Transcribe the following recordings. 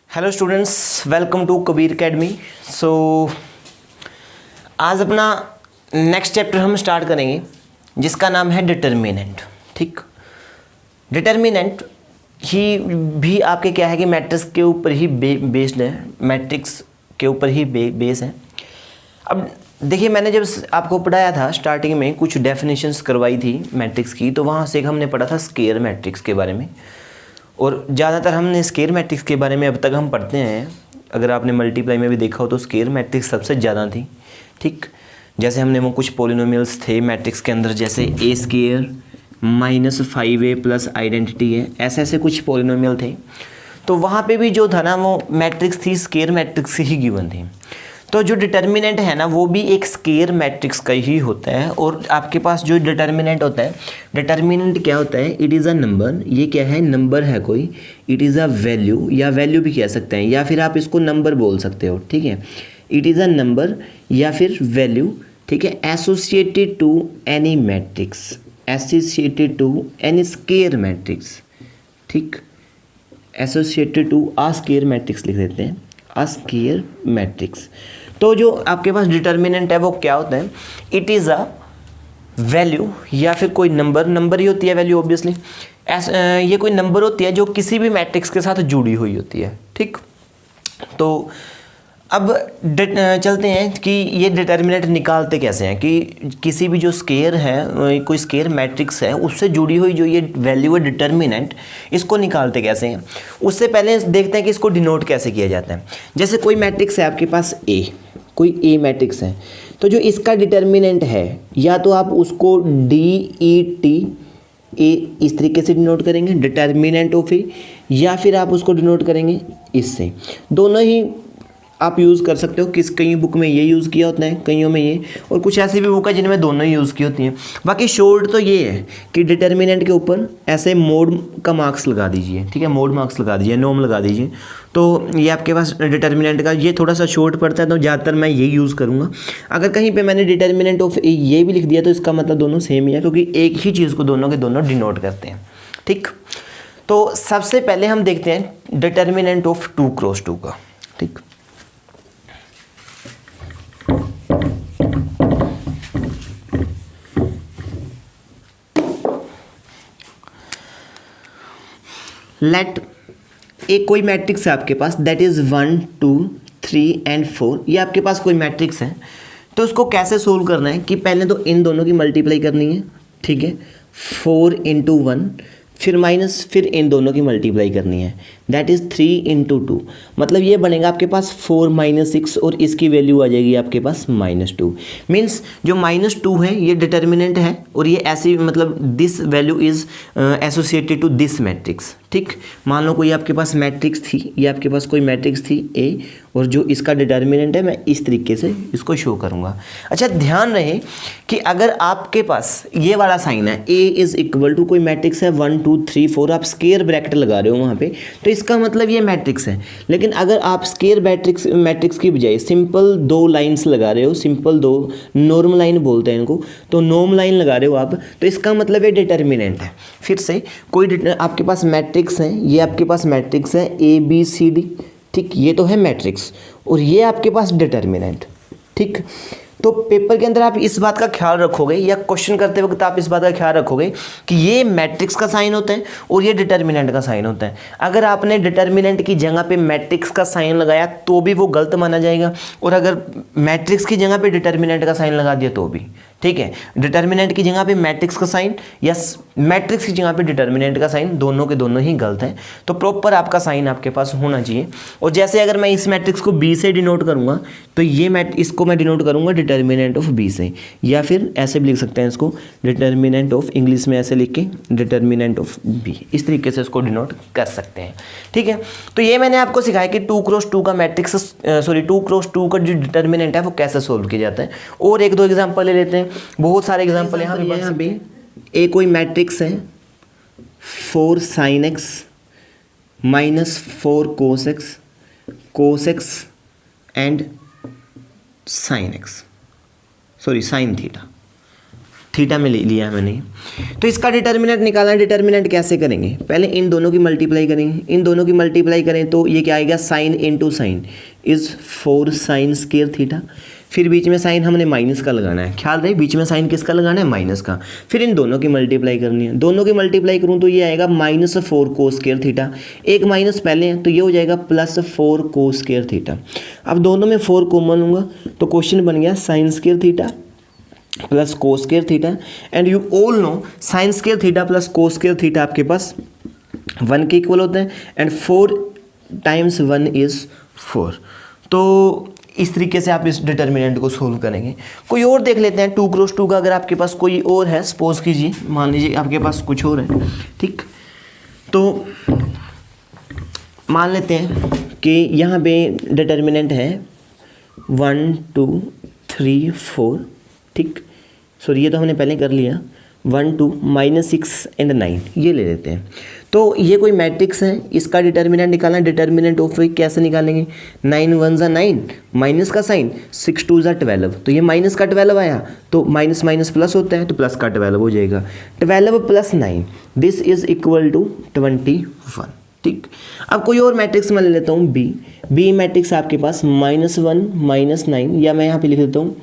Hello students, welcome to Kabir academy. So आज अपना next chapter हम स्टार्ट करेंगे जिसका नाम है डिटर्मिनेंट। ठीक, डिटर्मिनेंट ही भी आपके क्या है कि मैट्रिक्स के ऊपर ही बेस्ड है, मैट्रिक्स के ऊपर ही बेस है। अब देखिए, मैंने जब आपको पढ़ाया था स्टार्टिंग में कुछ डेफिनेशंस करवाई थी मैट्रिक्स की, तो वहाँ से हमने पढ़ा था स्केयर मैट्रिक्स के बारे में, और ज़्यादातर हमने स्केयर मैट्रिक्स के बारे में अब तक हम पढ़ते हैं। अगर आपने मल्टीप्लाई में भी देखा हो तो स्केयर मैट्रिक्स सबसे ज़्यादा थी। ठीक, जैसे हमने वो कुछ पोलिनोमियल्स थे मैट्रिक्स के अंदर, जैसे ए स्केयर -5a प्लस आइडेंटिटी है, ऐसे ऐसे कुछ पोलिनोमियल थे। तो वहाँ पे भी जो था ना, वो मैट्रिक्स थी स्केयर मैट्रिक्स ही गिवन थी। तो जो डिटर्मिनेंट है ना, वो भी एक स्केयर मैट्रिक्स का ही होता है। और आपके पास जो डिटर्मिनेंट होता है, डिटर्मिनेंट क्या होता है? It is a number. ये क्या है? नंबर है कोई। इट इज़ अ वैल्यू, या वैल्यू भी कह सकते हैं, या फिर आप इसको नंबर बोल सकते हो। ठीक है, इट इज़ अ नंबर या फिर वैल्यू। ठीक है, associated to any matrix, associated to any square matrix. ठीक, associated to a square matrix लिख देते हैं, आ स्केयर मैट्रिक्स। तो जो आपके पास डिटर्मिनेंट है वो क्या होता है? इट इज़ अ वैल्यू या फिर कोई नंबर ही होती है वैल्यू, ऑब्वियसली। ये कोई नंबर होती है जो किसी भी मैट्रिक्स के साथ जुड़ी हुई होती है। ठीक, तो अब चलते हैं कि ये डिटर्मिनेंट निकालते कैसे हैं, कि किसी भी जो स्केयर है, कोई स्केयर मैट्रिक्स है, उससे जुड़ी हुई जो ये वैल्यू है डिटर्मिनेंट, इसको निकालते कैसे हैं। उससे पहले देखते हैं कि इसको डिनोट कैसे किया जाता है। जैसे कोई मैट्रिक्स है आपके पास ए, कोई ए मैट्रिक्स है, तो जो इसका डिटर्मिनेंट है, या तो आप उसको DET ए इस तरीके से डिनोट करेंगे, डिटर्मिनेंट ऑफ ए, या फिर आप उसको डिनोट करेंगे इससे। दोनों ही आप यूज़ कर सकते हो। कई बुक में ये यूज़ किया होता है, कईयों में ये, और कुछ ऐसी भी बुक है जिनमें दोनों ही यूज़ की होती हैं। बाकी शॉर्ट तो ये है कि डिटर्मिनेंट के ऊपर ऐसे मोड का मार्क्स लगा दीजिए। ठीक है, मोड मार्क्स लगा दीजिए, नोम लगा दीजिए। तो ये आपके पास डिटर्मिनेंट का ये थोड़ा सा शॉर्ट पड़ता है, तो ज़्यादातर मैं ये यूज़ करूँगा। अगर कहीं पर मैंने डिटर्मिनेंट ऑफ ये भी लिख दिया तो इसका मतलब दोनों सेम ही है, क्योंकि एक ही चीज़ को दोनों के दोनों डिनोट करते हैं। ठीक, तो सबसे पहले हम देखते हैं डिटर्मिनेंट ऑफ 2 क्रॉस 2 का। ठीक, लेट एक कोई मैट्रिक्स है आपके पास, दैट इज़ 1 2 3 एंड 4। ये आपके पास कोई मैट्रिक्स है, तो उसको कैसे सोल्व करना है कि पहले तो इन दोनों की मल्टीप्लाई करनी है। ठीक है, 4 × 1, फिर माइनस, फिर इन दोनों की मल्टीप्लाई करनी है, दैट इज़ 3 × 2। मतलब ये बनेगा आपके पास 4 - 6, और इसकी वैल्यू आ जाएगी आपके पास -2। मीन्स जो -2 है ये डिटर्मिनेंट है, और ये ऐसी मतलब this value is associated to this matrix. ठीक, मान लो कोई आपके पास मैट्रिक्स थी, ये आपके पास कोई मैट्रिक्स थी ए, और जो इसका डिटर्मिनेंट है मैं इस तरीके से इसको शो करूँगा। अच्छा, ध्यान रहे कि अगर आपके पास ये वाला साइन है, ए इज़ इक्वल टू कोई मैट्रिक्स है 1 2 3 4, आप स्केयर ब्रैकेट लगा रहे हो वहाँ पे, तो इसका मतलब ये मैट्रिक्स है। लेकिन अगर आप स्केयर मैट्रिक्स की बजाय सिंपल 2 लाइन्स लगा रहे हो, सिंपल 2 नॉर्म लाइन बोलते हैं इनको, तो नॉर्म लाइन लगा रहे हो आप, तो इसका मतलब ये डिटर्मिनेंट है। फिर से कोई आपके पास मैट्रिक्स है, ये आपके पास मैट्रिक्स है ABCD। ठीक, ये तो है मैट्रिक्स, और ये आपके पास डिटर्मिनेंट। ठीक, तो पेपर के अंदर आप इस बात का ख्याल रखोगे, या क्वेश्चन करते वक्त आप इस बात का ख्याल रखोगे कि ये मैट्रिक्स का साइन होता है और ये डिटर्मिनेंट का साइन होता है। अगर आपने डिटर्मिनेंट की जगह पे मैट्रिक्स का साइन लगाया तो भी वो गलत माना जाएगा, और अगर मैट्रिक्स की जगह पे डिटर्मिनेंट का साइन लगा दिया तो भी। ठीक है, डिटर्मिनेंट की जगह पे मैट्रिक्स का साइन या मैट्रिक्स की जगह पे डिटर्मिनेंट का साइन, दोनों के दोनों ही गलत हैं। तो प्रॉपर आपका साइन आपके पास होना चाहिए। और जैसे अगर मैं इस मैट्रिक्स को B से डिनोट करूँगा, तो ये इसको मैं डिनोट करूँगा डिटर्मिनेंट ऑफ B से, या फिर ऐसे भी लिख सकते हैं इसको, डिटर्मिनेंट ऑफ, इंग्लिश में ऐसे लिख के डिटर्मिनेंट ऑफ B, इस तरीके से इसको डिनोट कर सकते हैं। ठीक है, तो ये मैंने आपको सिखाया कि 2 क्रॉस 2 का मैट्रिक्स, 2 क्रॉस 2 का जो डिटर्मिनेंट है वो कैसे सोल्व किया जाता है। और एक दो एग्जाम्पल ले लेते हैं, बहुत सारे एग्जाम्पल यहाँ पे ए कोई मैट्रिक्स है 4 sin x -4 cos x and sin x, sorry sin theta. Theta में ले लिया है मैंने। तो इसका डिटर्मिनेंट निकालना है। डिटर्मिनेंट कैसे करेंगे, पहले इन दोनों की मल्टीप्लाई करेंगे, इन दोनों की मल्टीप्लाई करें तो ये क्या आएगा, sine into sine is 4 sine square theta. फिर बीच में साइन हमने माइनस का लगाना है, ख्याल रहे बीच में साइन किसका लगाना है, माइनस का। फिर इन दोनों की मल्टीप्लाई करनी है, दोनों की मल्टीप्लाई करूँ तो ये आएगा -4 कोस स्क्वायर थीटा, एक माइनस पहले है तो ये हो जाएगा +4 कोस स्क्वायर थीटा। अब दोनों में 4 कॉमन लूँगा तो क्वेश्चन बन गया sine square theta plus cos square theta. And you all know sine square theta plus cos square theta आपके पास 1 के इक्वल होता है, एंड 4 टाइम्स 1 इज़ 4। तो इस तरीके से आप इस डिटर्मिनेंट को सोल्व करेंगे। कोई और देख लेते हैं 2 क्रॉस 2 का, अगर आपके पास कोई और है, सपोज कीजिए मान लीजिए आपके पास कुछ और है, ठीक। तो मान लेते हैं कि यहाँ पे डिटर्मिनेंट है 1 2 3 4, ठीक। सॉरी ये तो हमने पहले कर लिया, 1 2 -6 एंड 9 ये ले लेते हैं। तो ये कोई मैट्रिक्स है, इसका डिटर्मिनेंट निकालना, डिटर्मिनेंट ऑफ कैसे निकालेंगे, 9 1 ज़ा 9, माइनस का साइन 6 2 ज़ा 12, तो ये माइनस का 12 आया तो माइनस माइनस प्लस होता है तो प्लस का 12 हो जाएगा। 12 + 9 दिस इज इक्वल टू 21, ठीक। अब कोई और मैट्रिक्स मैं ले लेता हूँ बी मैट्रिक्स आपके पास -1 -9, या मैं यहाँ पे लिख देता हूँ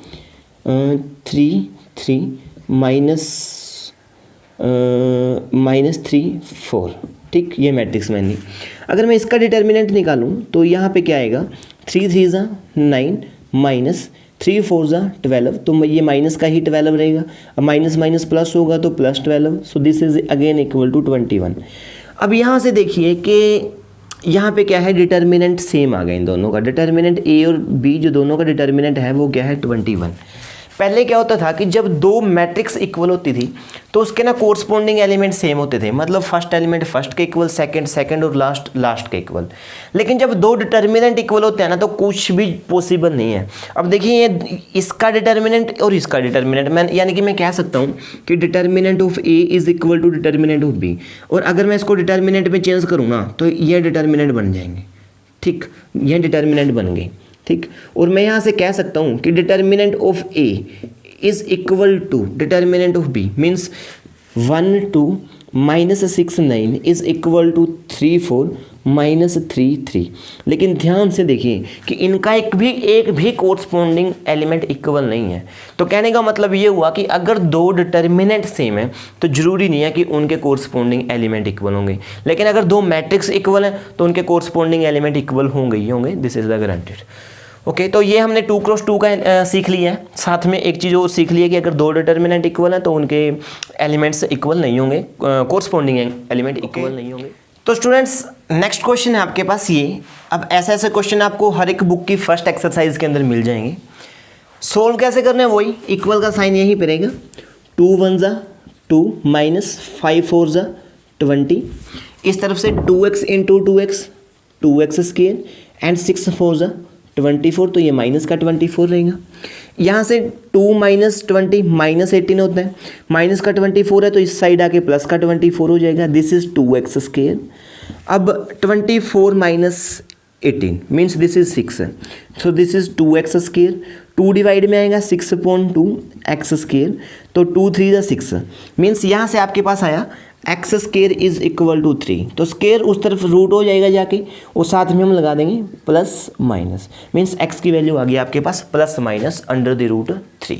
3 3 -3 4, ठीक। ये मैट्रिक्स मैंने, अगर मैं इसका डिटर्मिनेंट निकालूं तो यहाँ पे क्या आएगा, 3 3 ज़ा 9 -3 4 ज़ा 12, तो ये माइनस का ही 12 रहेगा। अब माइनस माइनस प्लस होगा तो +12, so this is again equal to 21। अब यहाँ से देखिए कि यहाँ पे क्या है, डिटर्मिनेंट सेम आ गए इन दोनों का। डिटर्मिनेंट ए और बी जो दोनों का डिटर्मिनेंट है वो क्या है, 21। पहले क्या होता था कि जब दो मैट्रिक्स इक्वल होती थी तो उसके ना कोरस्पॉन्डिंग एलिमेंट सेम होते थे, मतलब फर्स्ट एलिमेंट फर्स्ट के इक्वल, सेकंड और लास्ट के इक्वल। लेकिन जब दो डिटर्मिनेंट इक्वल होते हैं ना तो कुछ भी पॉसिबल नहीं है। अब देखिए ये इसका डिटर्मिनेंट और इसका डिटर्मिनेंट, मैं यानी कि मैं कह सकता हूँ कि determinant of A is equal to determinant of B, और अगर मैं इसको डिटर्मिनेंट में चेंज करूँ ना तो ये डिटर्मिनेंट बन जाएंगे, ठीक। ये डिटर्मिनेंट बन गए, ठीक। और मैं यहाँ से कह सकता हूँ कि determinant of A is equal to determinant of B, means 1 2 -6 9 is equal to 3 4 -3 3। लेकिन ध्यान से देखिए कि इनका एक भी कोरस्पॉन्डिंग एलिमेंट इक्वल नहीं है। तो कहने का मतलब ये हुआ कि अगर दो डिटर्मिनेंट सेम है तो जरूरी नहीं है कि उनके कोरस्पॉन्डिंग एलिमेंट इक्वल होंगे, लेकिन अगर दो मैट्रिक्स इक्वल हैं तो उनके कोरस्पॉन्डिंग एलिमेंट इक्वल होंगे ही होंगे। This is the guaranteed. Okay, तो ये हमने 2 क्रॉस 2 का सीख लिया है। साथ में एक चीज़ और सीख ली है कि अगर दो डिटर्मिनेंट इक्वल हैं तो उनके एलिमेंट्स इक्वल नहीं होंगे, कोरस्पॉन्डिंग एलिमेंट इक्वल नहीं होंगे। तो स्टूडेंट्स नेक्स्ट क्वेश्चन है आपके पास ये। अब ऐसे क्वेश्चन आपको हर एक बुक की फर्स्ट एक्सरसाइज के अंदर मिल जाएंगे। सोल्व कैसे करना है, वही इक्वल का साइन यहीं पे रहेगा, 2 1 ज़ा 2 -5 4 ज़ा 20, इस तरफ से 2x into 2x square and 6 4 ज़ा 24, तो ये माइनस का 24 रहेगा। यहाँ से 2 -20 -18 होता है, माइनस का 24 है तो इस साइड आके प्लस का 24 हो जाएगा। This is 2x square. अब 24 -18 मीन्स दिस इज 6 है, सो this is 2x square. 2 divide में आएगा 6/2 x स्क्वायर, तो 2 3 ज़ा 6 मीन्स यहाँ से आपके पास आया x square is equal to 3, तो स्क्वायर उस तरफ रूट हो जाएगा जाके, और साथ में हम लगा देंगे प्लस माइनस, मीन्स x की वैल्यू आ गई आपके पास ±√3।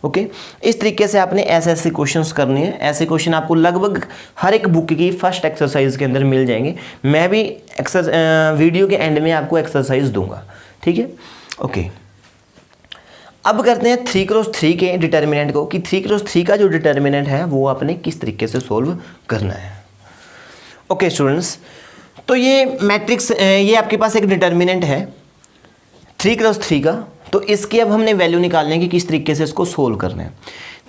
ओके, इस तरीके से आपने ऐसे क्वेश्चंस करने हैं। ऐसे क्वेश्चन आपको लगभग हर एक बुक की फर्स्ट एक्सरसाइज के अंदर मिल जाएंगे। मैं भी वीडियो के एंड में आपको एक्सरसाइज दूंगा, ठीक है। ओके, अब करते हैं 3 क्रॉस 3 के डिटर्मिनेंट को, कि 3 क्रॉस 3 का जो डिटर्मिनेंट है वो आपने किस तरीके से सोल्व करना है। ओके स्टूडेंट्स, तो ये मैट्रिक्स, ये आपके पास एक डिटर्मिनेंट है 3 क्रॉस 3 का, तो इसकी अब हमने वैल्यू निकालने की किस तरीके से इसको सोल्व करना है।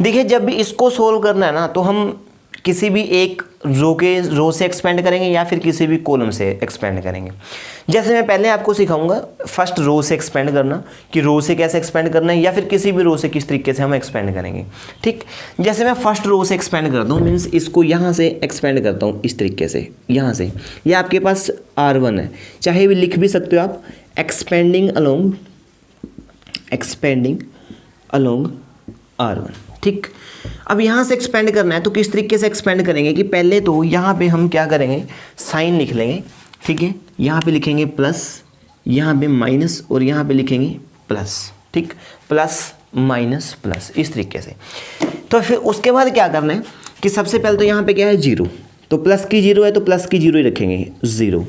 देखिए, जब भी इसको सोल्व करना है ना तो हम किसी भी एक रो से एक्सपेंड करेंगे या फिर किसी भी कॉलम से एक्सपेंड करेंगे। जैसे मैं पहले आपको सिखाऊंगा फर्स्ट रो से एक्सपेंड करना, कि रो से कैसे एक्सपेंड करना है, या फिर किसी भी रो से किस तरीके से हम एक्सपेंड करेंगे, ठीक। जैसे मैं फर्स्ट रो से एक्सपेंड करता हूँ, मीन्स इसको यहाँ से एक्सपेंड करता हूँ इस तरीके से, यहाँ से, ये आपके पास R1 है, चाहे भी लिख भी सकते हो आप, एक्सपेंडिंग अलोंग R1, ठीक। अब यहाँ से एक्सपेंड करना है तो किस तरीके से एक्सपेंड करेंगे कि पहले तो यहाँ पे हम क्या करेंगे, साइन लिख लेंगे, ठीक है। यहाँ पे लिखेंगे प्लस, यहाँ पे माइनस और यहाँ पे लिखेंगे प्लस, ठीक, प्लस माइनस प्लस, इस तरीके से। तो फिर उसके बाद क्या करना है कि सबसे पहले तो यहाँ पे क्या है, जीरो, तो प्लस की जीरो है तो प्लस की जीरो ही रखेंगे, ज़ीरो।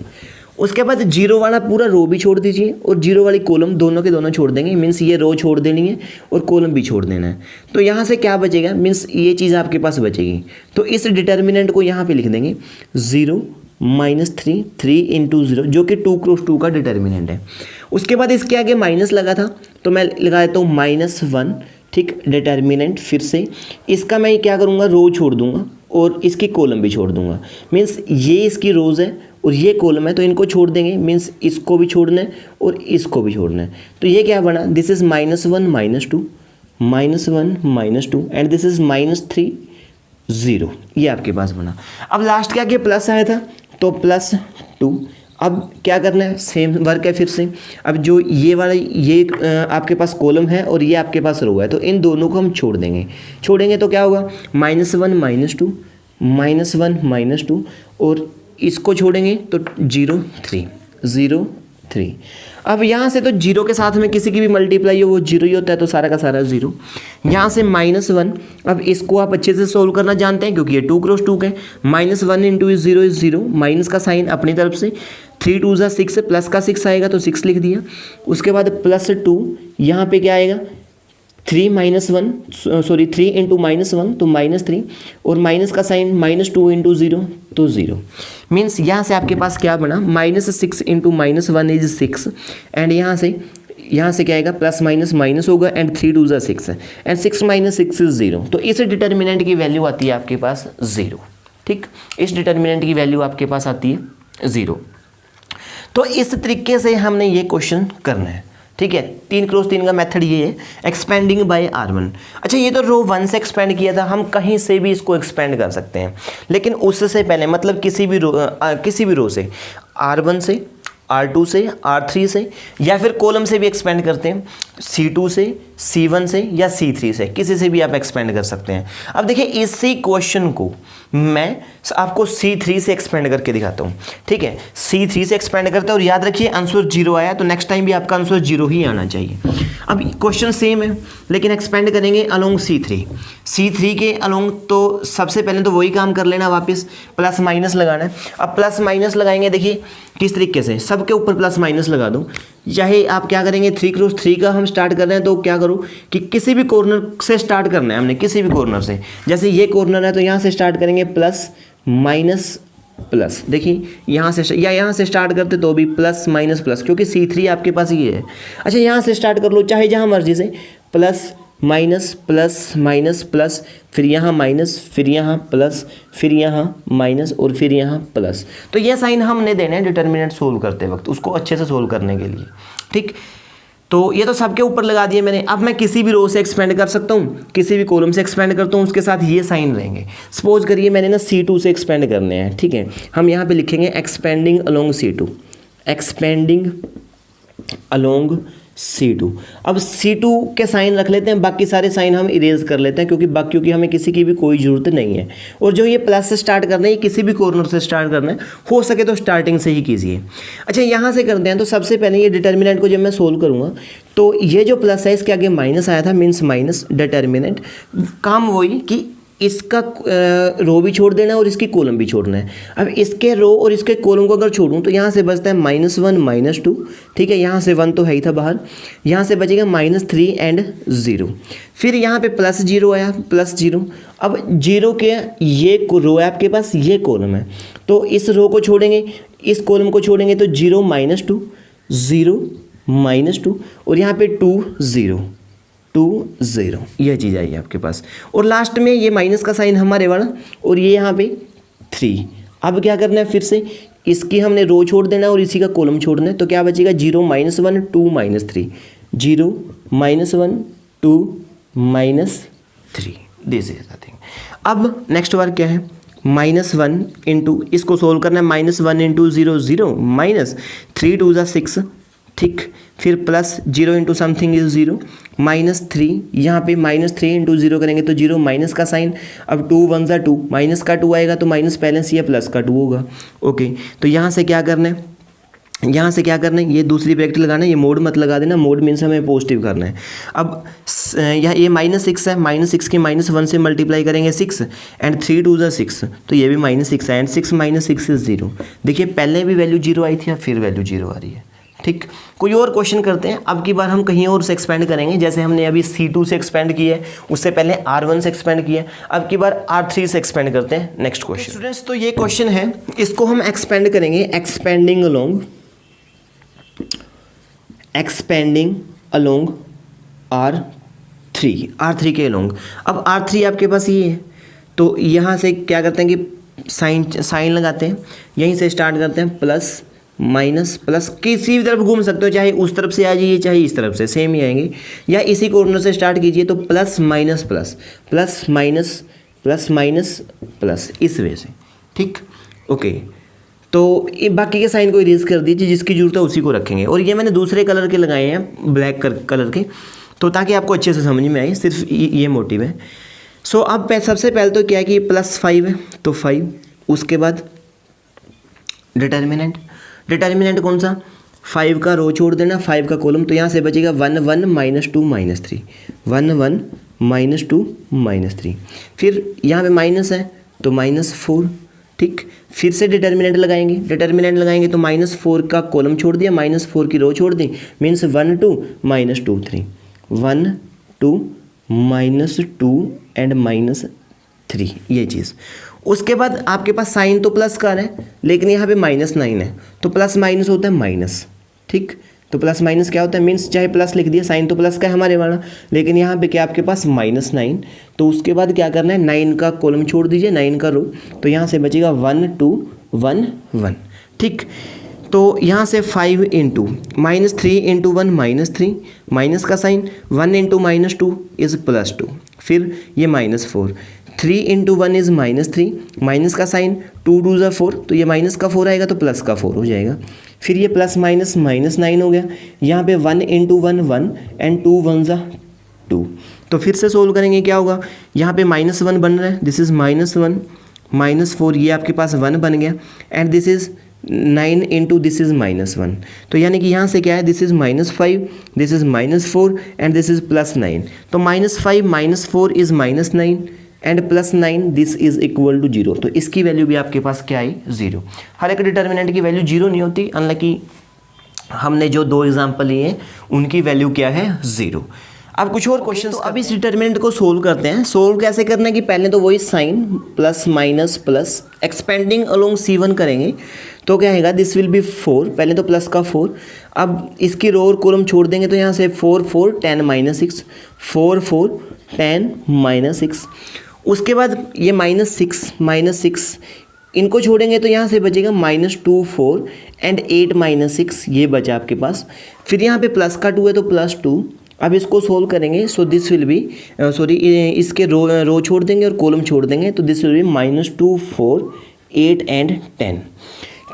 उसके बाद जीरो वाला पूरा रो भी छोड़ दीजिए और जीरो वाली कॉलम दोनों के दोनों छोड़ देंगे, मीन्स ये रो छोड़ देनी है और कॉलम भी छोड़ देना है। तो यहाँ से क्या बचेगा, मीन्स ये चीज़ आपके पास बचेगी। तो इस डिटर्मिनेंट को यहाँ पे लिख देंगे 0 -3, 3 × 0, जो कि 2 × 2 का डिटर्मिनेंट है। उसके बाद इसके आगे माइनस लगा था तो मैं लगा देता हूँ -1, ठीक, डिटर्मिनेंट। फिर से इसका मैं क्या करूँगा, रो छोड़ दूँगा और इसकी कॉलम भी छोड़ दूँगा, मीन्स ये इसकी रोज़ है और ये कॉलम है तो इनको छोड़ देंगे, मीन्स इसको भी छोड़ना है और इसको भी छोड़ना है। तो ये क्या बना, this is -1 -2, -1 -2 and this is -3 0, ये आपके पास बना। अब लास्ट क्या किया, प्लस आया था तो +2। अब क्या करना है, सेम वर्क है फिर से। अब जो ये वाला ये आपके पास कॉलम है और ये आपके पास रो है तो इन दोनों को हम छोड़ेंगे तो क्या होगा, -1 -2, -1 -2 और इसको छोड़ेंगे तो 0 3। अब यहाँ से तो जीरो के साथ में किसी की भी मल्टीप्लाई हो वो जीरो ही होता है, तो सारा का सारा जीरो। यहाँ से -1, अब इसको आप अच्छे से सोल्व करना जानते हैं क्योंकि ये 2 × 2 के, -1 × 0 इज 0, माइनस का साइन अपनी तरफ से, 3 2 = 6, प्लस का 6 आएगा तो 6 लिख दिया। उसके बाद +2, यहाँ पे क्या आएगा, 3 × -1 तो -3 और माइनस का साइन -2 × 0 तो 0। मीन्स यहाँ से आपके पास क्या बना, -6 × -1 इज 6 एंड यहाँ से क्या आएगा, प्लस माइनस माइनस होगा एंड 3 2 = 6 एंड 6 - 6 इज 0। तो इस डिटर्मिनेंट की वैल्यू आती है आपके पास 0, ठीक, इस डिटर्मिनेंट की वैल्यू आपके पास आती है 0। तो इस तरीके से हमने ये क्वेश्चन करना है, ठीक है। 3 × 3 का मेथड ये है, एक्सपेंडिंग बाय R1। अच्छा, ये तो रो 1 से एक्सपेंड किया था, हम कहीं से भी इसको एक्सपेंड कर सकते हैं, लेकिन उससे पहले मतलब किसी भी रो से, R1 से, R2 से, R3 से या फिर कॉलम से भी एक्सपेंड करते हैं, C2 से, C1 से या C3 से, किसी से भी आप एक्सपेंड कर सकते हैं। अब देखिए इसी क्वेश्चन को मैं आपको C3 से एक्सपेंड करके दिखाता हूँ, ठीक है। C3 से एक्सपेंड करते हैं और याद रखिए आंसर 0 आया तो नेक्स्ट टाइम भी आपका आंसर 0 ही आना चाहिए। अब क्वेश्चन सेम है लेकिन एक्सपेंड करेंगे अलोंग C3 के अलोंग। तो सबसे पहले तो वही काम कर लेना, वापस प्लस माइनस लगाना है। अब प्लस माइनस लगाएंगे, देखिए किस तरीके से, सबके ऊपर प्लस माइनस लगा दूँ। चाहे आप क्या करेंगे, 3 × 3 का हम स्टार्ट कर रहे हैं तो क्या करूँ कि किसी भी कॉर्नर से स्टार्ट करना है हमने, किसी भी कॉर्नर से। जैसे ये कॉर्नर है तो यहाँ से स्टार्ट करेंगे प्लस माइनस प्लस, देखिए यहाँ से या यहाँ से स्टार्ट करते तो भी प्लस माइनस प्लस, क्योंकि C3 आपके पास ये है। अच्छा, यहाँ से स्टार्ट कर लो चाहे जहाँ मर्जी से, plus minus plus minus plus, फिर यहाँ माइनस, फिर यहाँ प्लस, फिर यहाँ माइनस और फिर यहाँ प्लस। तो ये साइन हमने देने हैं डिटर्मिनेंट सोल्व करते वक्त, उसको अच्छे से सोल्व करने के लिए, ठीक। तो ये तो सबके ऊपर लगा दिए मैंने। अब मैं किसी भी रो से एक्सपेंड कर सकता हूँ, किसी भी कॉलम से एक्सपेंड करता हूँ, उसके साथ ये साइन रहेंगे। सपोज करिए मैंने ना C2 से एक्सपेंड करने हैं, ठीक है। हम यहाँ पे लिखेंगे expanding along C2, expanding along C2। अब C2 के साइन रख लेते हैं, बाकी सारे साइन हम इरेज कर लेते हैं क्योंकि हमें किसी की भी कोई ज़रूरत नहीं है। और जो ये प्लस से स्टार्ट करना है, ये किसी भी कॉर्नर से स्टार्ट करना है, हो सके तो स्टार्टिंग से ही कीजिए। अच्छा, यहाँ से करते हैं। तो सबसे पहले ये डिटर्मिनेंट को जब मैं सोल्व करूँगा तो ये जो प्लस है इसके आगे माइनस आया था, मीन्स माइनस डिटर्मिनेंट। काम वही कि इसका रो भी छोड़ देना है और इसकी कॉलम भी छोड़ना है। अब इसके रो और इसके कॉलम को अगर छोड़ूं तो यहाँ से बचता है -1 -2, ठीक है। यहाँ से 1 तो है ही था बाहर, यहाँ से बचेगा -3 एंड 0। फिर यहाँ पे +0 आया, +0। अब 0 के ये रो है आपके पास, ये कॉलम है, तो इस रो को छोड़ेंगे, इस कॉलम को छोड़ेंगे तो 0 -2 0 -2 और यहाँ पे 2 0 यह चीज़ आई है आपके पास। और लास्ट में ये माइनस का साइन हमारे वाला और ये यहाँ पे 3। अब क्या करना है, फिर से इसकी हमने रो छोड़ देना और इसी का कॉलम छोड़ना है। तो क्या बचेगा, 0 -1 2 -3, 0 -1 2 -3, दिस इज नथिंग। अब नेक्स्ट वर्क क्या है, -1 इंटू, इसको सोल्व करना है, -1 × 0 0 -3 2 = 6 ठीक। फिर प्लस 0 इंटू समथिंग इज 0, -3, यहाँ पे -3 इंटू 0 करेंगे तो 0 माइनस का साइन। अब 2 1 ज़ा 2, माइनस का 2 आएगा तो माइनस बैलेंस या प्लस का 2 होगा। ओके, तो यहाँ से क्या करना है, यहाँ से क्या करना है, ये दूसरी ब्रैकेट लगाना है, ये मोड मत लगा देना, मोड मीन्स हमें पॉजिटिव करना है। अब यहाँ ये -6 है, -6 के -1 से मल्टीप्लाई करेंगे 6 एंड 3 2 ज़ा 6, तो ये भी -6 है एंड 6 -6 इज 0। देखिए पहले भी वैल्यू 0 आई थी, अब फिर वैल्यू 0 आ रही है। ठीक, कोई और क्वेश्चन करते हैं। अब की बार हम कहीं और से एक्सपेंड करेंगे, जैसे हमने अभी C2 से एक्सपेंड किया है, उससे पहले R1 से एक्सपेंड किया है, अब की बार R3 से एक्सपेंड करते हैं। नेक्स्ट क्वेश्चन स्टूडेंट्स, तो ये क्वेश्चन है, इसको हम एक्सपेंड करेंगे, एक्सपेंडिंग अलोंग R3 के अलोंग। अब R3 आपके पास ये है, तो यहाँ से क्या करते हैं कि साइन लगाते हैं, यहीं से स्टार्ट करते हैं, प्लस माइनस प्लस, किसी भी तरफ घूम सकते हो, चाहे उस तरफ से आ जाइए चाहे इस तरफ से, सेम ही आएंगे, या इसी कॉर्नर से स्टार्ट कीजिए, तो plus minus plus, plus minus plus minus plus, इस वे से। ठीक, ओके, तो ये बाकी के साइन को इरेज कर दीजिए, जिसकी जरूरत है उसी को रखेंगे। और ये मैंने दूसरे कलर के लगाए हैं, ब्लैक कलर के, तो ताकि आपको अच्छे से समझ में आए, सिर्फ ये मोटिव है। सो अब सबसे पहले तो क्या है कि +5 है, तो 5, उसके बाद डिटर्मिनेंट कौन सा, 5 का रो छोड़ देना, 5 का कॉलम, तो यहाँ से बचेगा 1 1 -2 -3, 1 1 -2 -3। फिर यहाँ पे माइनस है तो -4। ठीक, फिर से डिटर्मिनेंट लगाएंगे तो -4 का कॉलम छोड़ दिया, -4 की रो छोड़ दी, मीन्स 1 2 -2 3, 1 2 -2 एंड -3, ये चीज़। उसके बाद आपके पास साइन तो प्लस का है, लेकिन यहाँ पे -9 है, तो प्लस माइनस होता है माइनस। ठीक, तो प्लस माइनस क्या होता है, मीन्स चाहे प्लस लिख दिया, साइन तो प्लस का है हमारे वाला, लेकिन यहाँ पे क्या आपके पास -9, तो उसके बाद क्या करना है, 9 का कॉलम छोड़ दीजिए, 9 का रो, तो यहाँ से बचेगा 1 2 1 1। ठीक, तो यहाँ से 5 इंटू -3 इंटू 1 -3, माइनस का साइन, 1 इंटू -2 इज़ +2, फिर ये -4, 3 इंटू 1 इज़ -3, माइनस का साइन, 2 2 ज़ा 4, तो ये माइनस का 4 आएगा तो प्लस का 4 हो जाएगा। फिर ये प्लस माइनस -9 हो गया, यहाँ पे 1 इंटू 1 1 एंड 2 1 ज़ा 2, तो फिर से सोल्व करेंगे, क्या होगा, यहाँ पे -1 बन रहा है, दिस इज़ -1 -4, ये आपके पास 1 बन गया, and this is 9 into this is -1, तो यानी कि यहाँ से क्या है, this is -5, this is -4 and this is +9, तो -5 -4 is -9 and +9, this is equal to 0, तो इसकी वैल्यू भी आपके पास क्या आई, 0। हर एक डिटर्मिनेंट की वैल्यू 0 नहीं होती, अनलाइक हमने जो 2 एग्जाम्पल लिए हैं उनकी वैल्यू क्या है, 0। अब कुछ और क्वेश्चन, तो अब इस डिटर्मिनेंट को सोल्व करते हैं। सोल्व कैसे करना है कि पहले तो वही sign plus minus plus expanding along C1 करेंगे, तो क्या आएगा, दिस विल बी 4, पहले तो प्लस का 4, अब इसकी रो और कॉलम छोड़ देंगे, तो यहाँ से 4 4 10 -6, 4 4 10 -6, उसके बाद ये -6 इनको छोड़ेंगे, तो यहाँ से बचेगा -2 4 एंड 8 -6, ये बचा आपके पास। फिर यहाँ पे प्लस का 2 है तो +2, अब इसको सोल्व करेंगे, सो दिस विल बी इसके रो छोड़ देंगे और कॉलम छोड़ देंगे, तो दिस विल बी -2 4 8 एंड 10।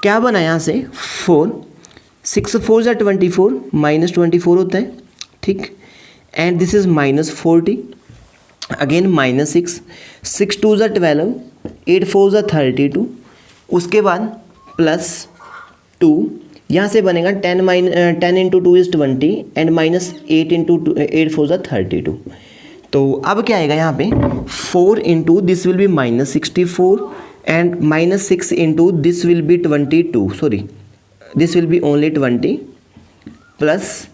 क्या बना यहाँ से, 4 6 4 ज़ा 24, -24 होता है। ठीक, एंड दिस इज -40, अगेन -6 6 2 ज़ा 12, 8 4 ज़ा 32, उसके बाद +2, यहाँ से बनेगा 10 इंटू 2 इज़ 20 एंड -8 इंटू 8 4 ज़ा 32, तो अब क्या आएगा यहाँ पे, 4 into this will be -64 and -6 into this will be 22, sorry this will be only 20 plus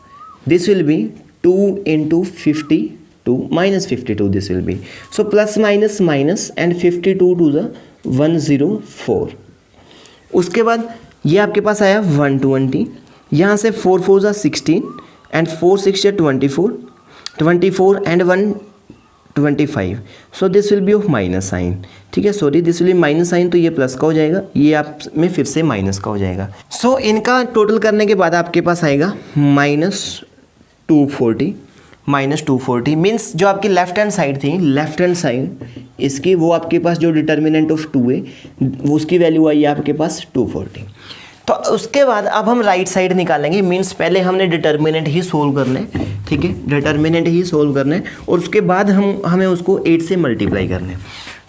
this will be 2 into 52 -52 this will be, so plus minus minus and 52 two ज़ा 104। उसके बाद ये आपके पास आया 120, यहाँ से 4 4 ज़ा 16 एंड 4 6 ज़ा 24 and 125, so this will be of minus sign. ठीक है, sorry this will be minus sign, तो ये प्लस का हो जाएगा, ये आप में फिर से माइनस का हो जाएगा। सो इनका टोटल करने के बाद आपके पास आएगा -240 मीन्स जो आपकी लेफ्ट हैंड साइड थी, लेफ्ट हैंड साइड इसकी, वो आपके पास जो डिटर्मिनेंट ऑफ 2 है, वो उसकी वैल्यू आई है आपके पास 240। तो उसके बाद अब हम राइट साइड निकालेंगे, मीन्स पहले हमने डिटर्मिनेंट ही सोल्व करना है, ठीक है, डिटर्मिनेंट ही सोल्व करना है और उसके बाद हमें उसको 8 से मल्टीप्लाई करना है।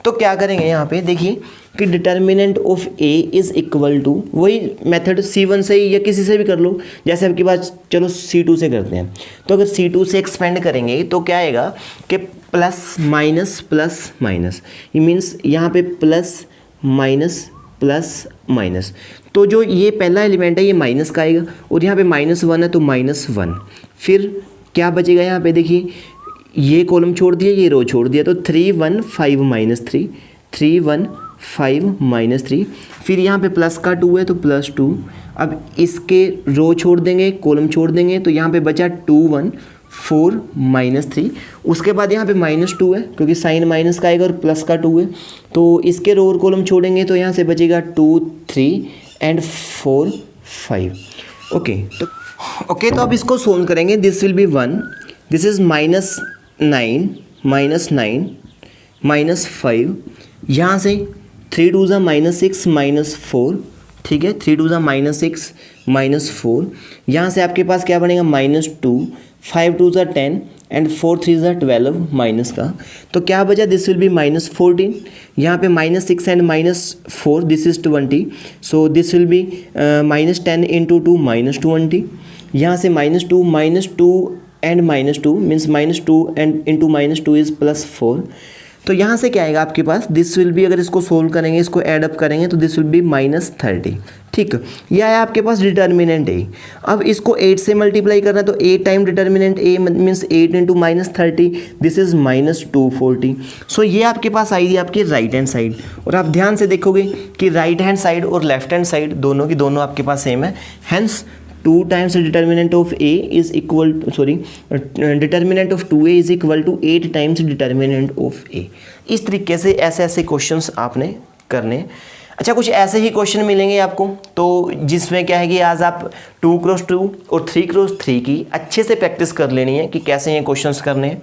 तो क्या करेंगे यहाँ पे देखिए कि determinant of A is equal to, वही मेथड C1 से या किसी से भी कर लो, जैसे आपके पास चलो C2 से करते हैं। तो अगर C2 से एक्सपेंड करेंगे तो क्या आएगा कि प्लस माइनस, ये मीन्स यहाँ पे प्लस माइनस, तो जो ये पहला एलिमेंट है ये माइनस का आएगा और यहाँ पे -1 है तो -1, फिर क्या बचेगा यहाँ पे देखिए, ये कॉलम छोड़ दिया, ये रो छोड़ दिया, तो 3 1 5 -3, फिर यहाँ पे प्लस का 2 है तो +2। अब इसके रो छोड़ देंगे, कॉलम छोड़ देंगे, तो यहाँ पे बचा 2 1 4 -3। उसके बाद यहाँ पे -2 है क्योंकि साइन माइनस का आएगा और प्लस का 2 है, तो इसके रो और कॉलम छोड़ेंगे तो यहाँ से बचेगा 2 3 एंड 4 5। ओके, तो अब इसको सोल्व करेंगे। This will B 1, this is -9 -5, यहाँ से 3 2 -6 -4, ठीक है, 3 2 -6 -4, यहाँ से आपके पास क्या बनेगा -2, 5 2 10 एंड 4 3 12 माइनस का, तो क्या बचा, दिस विल बी -14, यहाँ पे -6 and -4 this is 20, so this will B -10 into 2 -20, यहाँ से -2 and -2 means -2 and into -2 is +4, तो यहाँ से क्या आएगा आपके पास, दिस विल बी, अगर इसको सोल्व करेंगे, इसको ऐड अप करेंगे तो दिस विल बी -30, ठीक। यह है आपके पास डिटर्मिनेंट ए। अब इसको 8 से मल्टीप्लाई करना है तो 8 time determinant A means 8 into -30, this is -240। सो ये आपके पास आई आपकी राइट हैंड साइड, और आप ध्यान से देखोगे कि राइट हैंड साइड और लेफ्ट हैंड साइड दोनों की दोनों आपके पास सेम है, hence 2 times the determinant of A is equal to, determinant of 2A is equal to 8 times determinant of A। इस तरीके से ऐसे क्वेश्चंस आपने करने। अच्छा, कुछ ऐसे ही क्वेश्चन मिलेंगे आपको, तो जिसमें क्या है कि आज आप 2x2 और 3x3 की अच्छे से प्रैक्टिस कर लेनी है कि कैसे ये क्वेश्चंस करने हैं।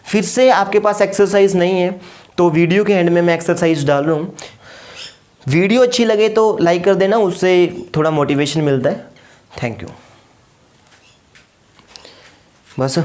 फिर से आपके पास एक्सरसाइज नहीं है तो वीडियो के एंड में मैं एक्सरसाइज डाल रहा हूँ। वीडियो अच्छी लगे तो लाइक कर देना, उससे थोड़ा मोटिवेशन मिलता है। Thank you. बस।